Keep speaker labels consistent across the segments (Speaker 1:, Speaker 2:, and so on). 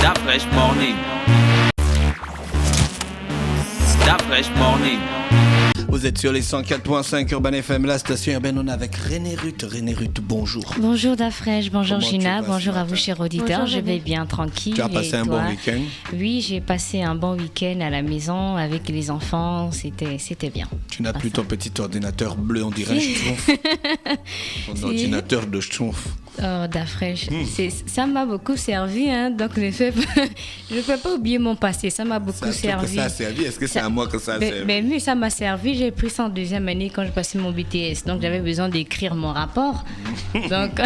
Speaker 1: That fresh morning. That fresh morning.
Speaker 2: Vous êtes sur les 104.5 Urban FM, la station urbaine. On est avec René Ruth. René Ruth, bonjour.
Speaker 3: Bonjour Dafresh, bonjour
Speaker 2: Comment
Speaker 3: Gina,
Speaker 2: tu vas
Speaker 3: bonjour
Speaker 2: ce
Speaker 3: à vous
Speaker 2: matin?
Speaker 3: chers auditeurs,
Speaker 4: Bonjour,
Speaker 3: je vais bien tranquille.
Speaker 2: Tu as passé
Speaker 3: Et
Speaker 2: un
Speaker 3: toi?
Speaker 2: bon week-end?
Speaker 3: Oui, j'ai passé un bon week-end à la maison avec les enfants, c'était bien.
Speaker 2: Tu n'as plus ton petit ordinateur bleu, on dirait Schtroumpf. Ton ordinateur de Schtroumpf.
Speaker 3: Oh Dafresh, ça m'a beaucoup servi, hein, donc je ne peux pas oublier mon passé, ça m'a beaucoup servi.
Speaker 2: Ça a servi? Est-ce que c'est à moi que ça a servi?
Speaker 3: Mais oui, ça m'a servi. J'ai pris ça en deuxième année quand j'ai passé mon BTS. Donc, j'avais besoin d'écrire mon rapport. Donc,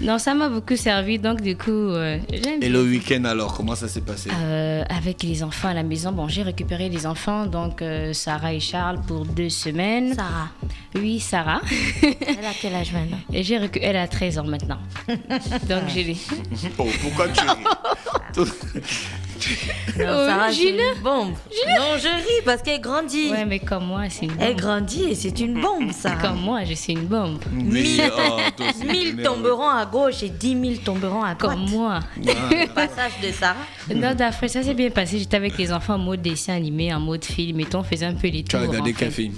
Speaker 3: non, ça m'a beaucoup servi. Donc, du coup, j'aime
Speaker 2: Et le week-end alors, comment ça s'est passé?
Speaker 3: avec les enfants à la maison. Bon, j'ai récupéré les enfants, donc Sarah et Charles pour 2 semaines.
Speaker 4: Sarah.
Speaker 3: Oui, Sarah.
Speaker 4: Elle a quel âge maintenant?
Speaker 3: Et elle a 13 ans maintenant. Donc, j'ai les...
Speaker 2: Oh, pourquoi tu ris?
Speaker 4: Non, Sarah, c'est
Speaker 3: Gina?
Speaker 4: une bombe. Non, je ris parce qu'elle grandit.
Speaker 3: Ouais, mais comme moi, c'est une bombe.
Speaker 4: Elle grandit et c'est une bombe, Sarah.
Speaker 3: Comme moi, je suis une bombe.
Speaker 2: Oui, oh, toi aussi,
Speaker 4: 1000
Speaker 2: tu
Speaker 4: tomberont à gauche et 10 000 tomberont à droite.
Speaker 3: Comme moi.
Speaker 4: Passage de Sarah.
Speaker 3: Non, d'après ça s'est bien passé. J'étais avec les enfants en mode dessin animé, en mode film et tout. On faisait un peu les
Speaker 2: Tu as
Speaker 3: tours.
Speaker 2: regardé
Speaker 3: en fait.
Speaker 2: quel film?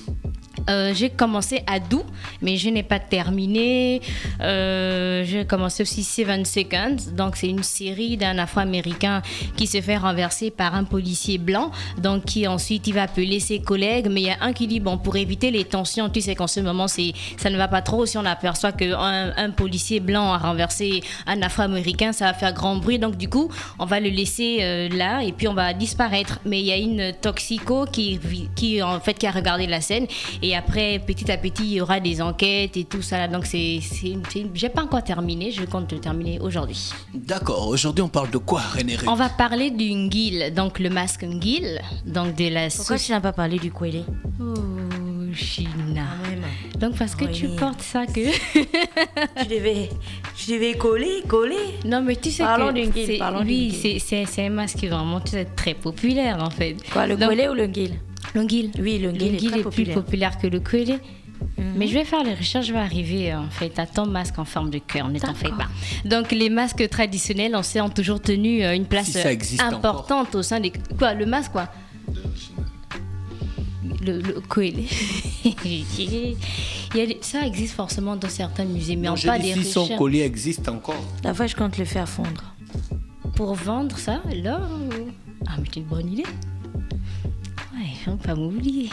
Speaker 3: J'ai commencé à Doux, mais je n'ai pas terminé. J'ai commencé aussi 7 Seconds. Donc, c'est une série d'un Afro-Américain qui se fait renverser par un policier blanc. Donc, qui ensuite, il va appeler ses collègues. Mais il y a un qui dit, bon, pour éviter les tensions, tu sais qu'en ce moment, ça ne va pas trop. Si on aperçoit qu'un policier blanc a renversé un Afro-Américain, ça va faire grand bruit. Donc, du coup, on va le laisser là et puis on va disparaître. Mais il y a une toxico qui a regardé la scène. Et après, petit à petit, il y aura des enquêtes et tout ça. Donc, j'ai pas encore terminé. Je compte le terminer aujourd'hui.
Speaker 2: D'accord. Aujourd'hui, on parle de quoi, René Ruth?
Speaker 3: On va parler du Ngil, donc le masque Ngil. Donc, de la
Speaker 4: Pourquoi tu n'as pas parlé du Kwele?
Speaker 3: Oh, Gina.
Speaker 4: Quand même.
Speaker 3: Donc, parce que tu
Speaker 4: Oui.
Speaker 3: portes ça que...
Speaker 4: Tu devais coller.
Speaker 3: Non, mais tu sais
Speaker 4: Parlons
Speaker 3: que...
Speaker 4: du Ngil, parlons du
Speaker 3: oui,
Speaker 4: Ngil.
Speaker 3: c'est un masque vraiment très populaire, en fait.
Speaker 4: Quoi, le
Speaker 3: Donc,
Speaker 4: Kwele ou le Ngil?
Speaker 3: le Ngil.
Speaker 4: Oui, le Ngil est très
Speaker 3: plus
Speaker 4: populaire.
Speaker 3: populaire que le Kwele. Mais je vais faire les recherches, je vais arriver en fait à ton masque en forme de cœur, ne t'en fais pas. Donc les masques traditionnels, on sait, ont toujours tenu une place
Speaker 2: Si ça existe
Speaker 3: importante au sein des... Quoi, le masque quoi? Le Kwele. Ça existe forcément dans certains musées, mais
Speaker 2: Non,
Speaker 3: on
Speaker 2: j'ai
Speaker 3: pas
Speaker 2: dit
Speaker 3: des
Speaker 2: si son
Speaker 3: recherches.
Speaker 2: collier existe encore.
Speaker 4: La fois, je compte le faire fondre.
Speaker 3: Pour vendre ça, là... Ah, mais c'est une bonne idée. Ouais, faut pas m'oublier.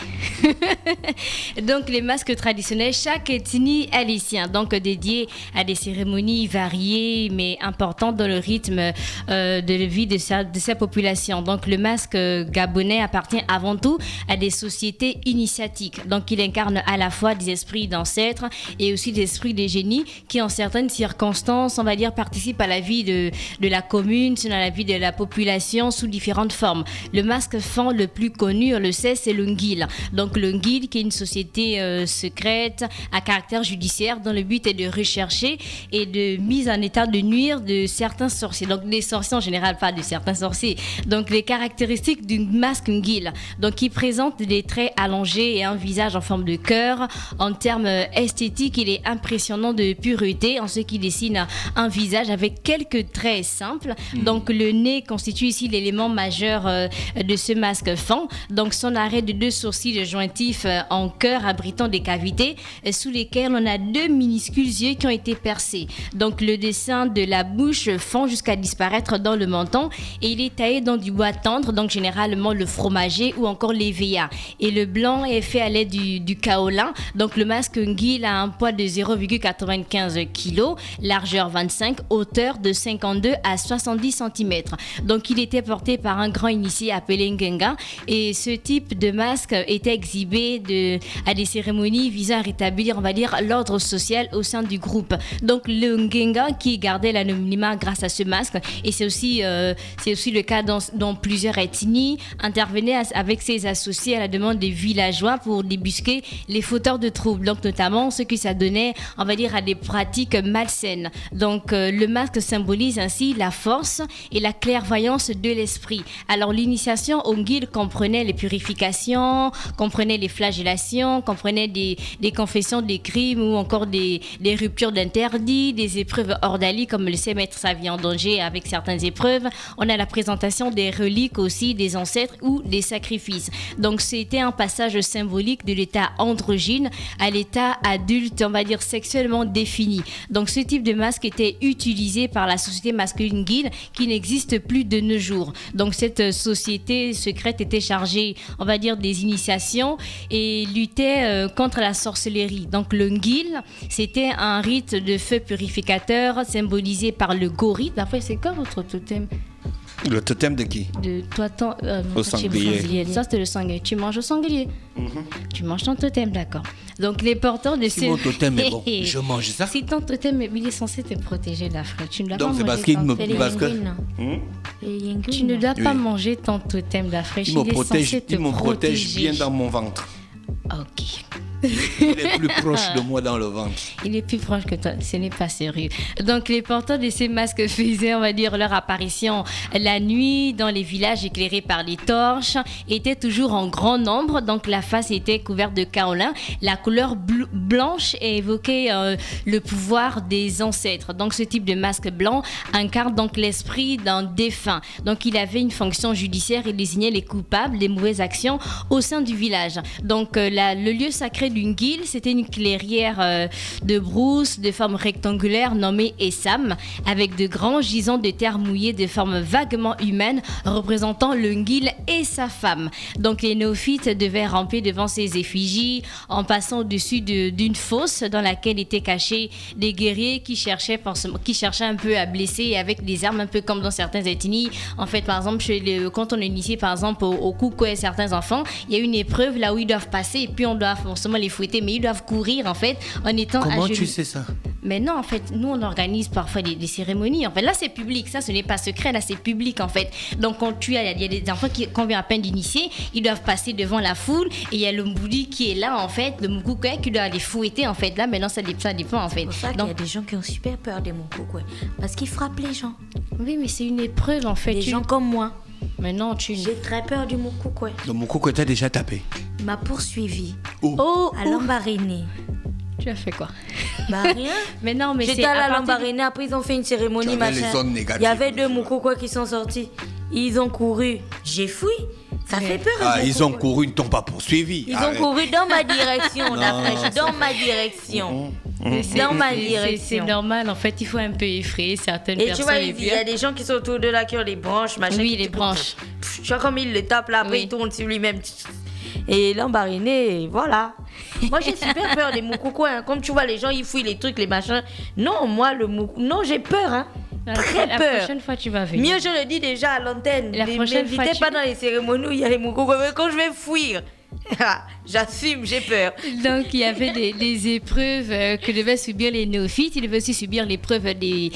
Speaker 3: Donc, les masques traditionnels, chaque ethnie a les siens. Donc, dédiés à des cérémonies variées, mais importantes dans le rythme de la vie de sa population. Donc, le masque gabonais appartient avant tout à des sociétés initiatiques. Donc, il incarne à la fois des esprits d'ancêtres et aussi des esprits des génies qui, en certaines circonstances, on va dire, participent à la vie de la commune, à la vie de la population sous différentes formes. Le masque fan le plus connu, on le sait, c'est le Ngil. Donc le Ngil, qui est une société secrète à caractère judiciaire dont le but est de rechercher et de mise en état de nuire de certains sorciers. Donc des sorciers en général, pas de certains sorciers. Donc les caractéristiques du masque Ngil, donc il présente des traits allongés et un visage en forme de cœur. En termes esthétiques, il est impressionnant de pureté en ce qui dessine un visage avec quelques traits simples. Donc le nez constitue ici l'élément majeur de ce masque fan. Donc son arrêt de 2 sourcils jointifs en cœur abritant des cavités sous lesquelles on a 2 minuscules yeux qui ont été percés. Donc le dessin de la bouche fond jusqu'à disparaître dans le menton et il est taillé dans du bois tendre, donc généralement le fromager ou encore l'EVA. Et le blanc est fait à l'aide du kaolin. Donc le masque Ngil a un poids de 0,95 kg, largeur 25, hauteur de 52 à 70 cm. Donc il était porté par un grand initié appelé Ngenga et ce type de masque était exhibé à des cérémonies visant à rétablir, on va dire, l'ordre social au sein du groupe. Donc le Ngenga qui gardait l'anonymat grâce à ce masque, et c'est aussi le cas dans plusieurs ethnies, intervenait avec ses associés à la demande des villageois pour débusquer les fauteurs de troubles, donc notamment ce qui s'adonnait, on va dire, à des pratiques malsaines. Donc le masque symbolise ainsi la force et la clairvoyance de l'esprit. Alors l'initiation au Ngil comprenait les purifications purification, comprenait les flagellations, comprenait des confessions des crimes ou encore des ruptures d'interdits, des épreuves ordalies comme laisser mettre sa vie en danger avec certaines épreuves. On a la présentation des reliques aussi des ancêtres ou des sacrifices. Donc c'était un passage symbolique de l'état androgyne à l'état adulte, on va dire sexuellement défini. Donc ce type de masque était utilisé par la société masculine Guil qui n'existe plus de nos jours. Donc cette société secrète était chargée, on va dire, des initiations et luttait contre la sorcellerie. Donc le Ngil, c'était un rite de feu purificateur symbolisé par le gorille. Après, c'est quoi votre totem?
Speaker 2: Le totem de qui?
Speaker 3: De toi,
Speaker 2: au sanglier.
Speaker 3: Ça, c'était le sanglier. Tu manges au sanglier. Tu manges ton totem, d'accord. Donc, les porteurs de
Speaker 2: si mon totem est bon, je mange ça.
Speaker 3: Si ton totem, il est censé te protéger de la fraîche. Tu ne dois
Speaker 2: donc,
Speaker 3: pas
Speaker 2: c'est
Speaker 3: manger
Speaker 2: parce qu'il
Speaker 3: ton
Speaker 2: me...
Speaker 3: totem.
Speaker 2: Parce que...
Speaker 3: Tu ne dois pas manger ton totem de la fraîche.
Speaker 2: Il me protège bien dans mon ventre.
Speaker 3: Ok.
Speaker 2: Il est plus proche de moi dans le ventre.
Speaker 3: Il est plus proche que toi, ce n'est pas sérieux. Donc les porteurs de ces masques faisaient, on va dire, leur apparition la nuit dans les villages éclairés par les torches, étaient toujours en grand nombre, donc la face était couverte de kaolin. La couleur blanche évoquait le pouvoir des ancêtres. Donc ce type de masque blanc incarne donc l'esprit d'un défunt. Donc il avait une fonction judiciaire, il désignait les coupables des mauvaises actions au sein du village. Donc le lieu sacré du Ngil, c'était une clairière de brousse de forme rectangulaire nommée Essam, avec de grands gisants de terre mouillée de forme vaguement humaine, représentant le Ngil et sa femme. Donc les néophytes devaient ramper devant ces effigies en passant au-dessus d'une fosse dans laquelle étaient cachés des guerriers qui cherchaient un peu à blesser avec des armes, un peu comme dans certaines ethnies. En fait, par exemple, quand on est initié par exemple au Koukoué, certains enfants, il y a une épreuve là où ils doivent passer et puis on doit forcément les fouetter, mais ils doivent courir en fait en étant
Speaker 2: Comment
Speaker 3: agenouillés.
Speaker 2: tu sais ça?
Speaker 3: Mais non, en fait, nous on organise parfois des cérémonies. En fait, là c'est public, ça ce n'est pas secret, là c'est public en fait. Donc quand il y a des enfants qu'on vient à peine d'initier, ils doivent passer devant la foule et il y a le Mboudi qui est là en fait, le Moukouké qui doit les fouetter en fait. Là maintenant ça dépend en fait.
Speaker 4: C'est pour ça qu'il
Speaker 3: donc,
Speaker 4: y a des gens qui ont super peur des Moukouké parce qu'ils frappent les gens.
Speaker 3: Oui, mais c'est une épreuve en fait.
Speaker 4: Des gens comme moi.
Speaker 3: Mais non,
Speaker 4: J'ai très peur du Moukouké.
Speaker 2: Le Moukouké t'a déjà tapé.
Speaker 4: Il m'a poursuivi.
Speaker 3: À
Speaker 4: Lambaréné.
Speaker 3: Tu as fait quoi?
Speaker 4: Bah rien.
Speaker 3: Mais non, mais
Speaker 4: j'étais à la Lambaréné, après ils ont fait une cérémonie machin. Il y avait 2 Moukouké qui sont sortis. Ils ont couru. J'ai fui. Ça fait peur.
Speaker 2: Ils ont couru, ils ne t'ont pas poursuivi.
Speaker 4: Ils ont couru dans ma direction, la fraîche, dans ma direction. Dans ma direction.
Speaker 3: C'est normal, en fait, il faut un peu effrayer certaines personnes.
Speaker 4: Et tu vois, il y a des gens qui sont autour de là qui ont les branches, machin.
Speaker 3: Oui, les branches.
Speaker 4: Tu vois comme il le tape là, après il tourne sur lui-même. Et l'embariné, voilà. Moi j'ai super peur des Moukoukou, hein. Comme tu vois, les gens ils fouillent les trucs, les machins. Non, moi non, j'ai peur, hein. Très peur.
Speaker 3: La prochaine fois, tu vas venir.
Speaker 4: Mieux, je le dis déjà à l'antenne.
Speaker 3: La prochaine fois,
Speaker 4: n'invitez pas dans les cérémonies où il y a les Moukoukou. Mais quand je vais fuir, j'assume, j'ai peur.
Speaker 3: Donc, il y avait des épreuves que devaient subir les néophytes. Ils devaient aussi subir l'épreuve des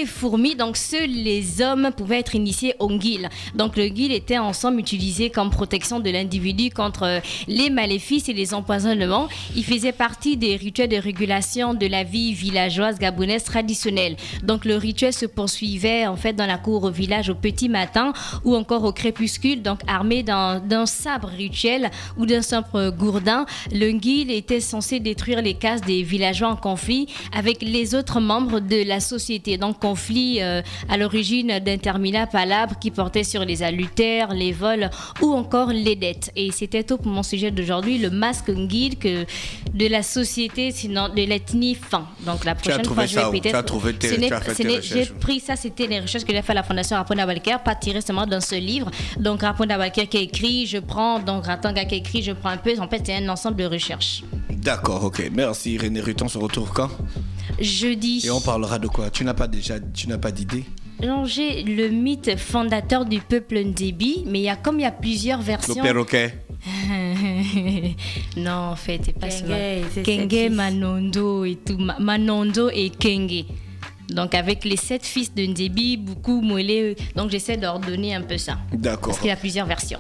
Speaker 3: fourmis. Donc, seuls les hommes pouvaient être initiés au Ngil. Donc, le Ngil était en somme utilisé comme protection de l'individu contre les maléfices et les empoisonnements. Il faisait partie des rituels de régulation de la vie villageoise gabonaise traditionnelle. Donc, le rituel se poursuivait en fait dans la cour au village au petit matin ou encore au crépuscule, donc armé d'un sabre rituel ou d'un simple gourdin. Le Ngil était censé détruire les cases des villageois en conflit avec les autres membres de la société. Donc conflit à l'origine d'interminables palabres qui portaient sur les adultères, les vols ou encore les dettes. Et c'était tout pour mon sujet d'aujourd'hui, le masque Ngil de la société, sinon de l'ethnie Fan. Donc la prochaine fois, je vais peut-être... J'ai pris ça, c'était les recherches que j'ai fait à la Fondation Rapon Dabalker, pas tiré seulement dans ce livre. Donc Rapon Dabalker qui a écrit, je prends, donc Ratanga qui a écrit, je prends un peu. En fait, c'est un ensemble de recherches.
Speaker 2: D'accord, ok. Merci René Ruth, on se retrouve quand?
Speaker 3: Jeudi.
Speaker 2: Et on parlera de quoi? Tu n'as pas d'idée?
Speaker 3: J'ai le mythe fondateur du peuple Ndébi, mais il y a plusieurs versions.
Speaker 2: Le perroquet.
Speaker 3: Non, en fait, c'est pas ça.
Speaker 4: Kenge,
Speaker 3: Manondo et tout. Manondo et Kenge. Donc avec les 7 fils de Ndébi, beaucoup Mouélé. Donc j'essaie d'ordonner un peu ça.
Speaker 2: D'accord.
Speaker 3: Parce qu'il y a plusieurs versions.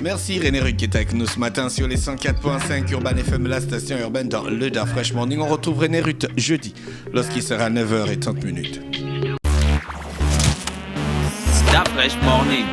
Speaker 2: Merci René Ruth qui est avec nous ce matin sur les 104.5 Urban FM, la station urbaine dans le Da Fresh Morning. On retrouve René Ruth jeudi lorsqu'il sera 9h30.
Speaker 1: Da Fresh Morning.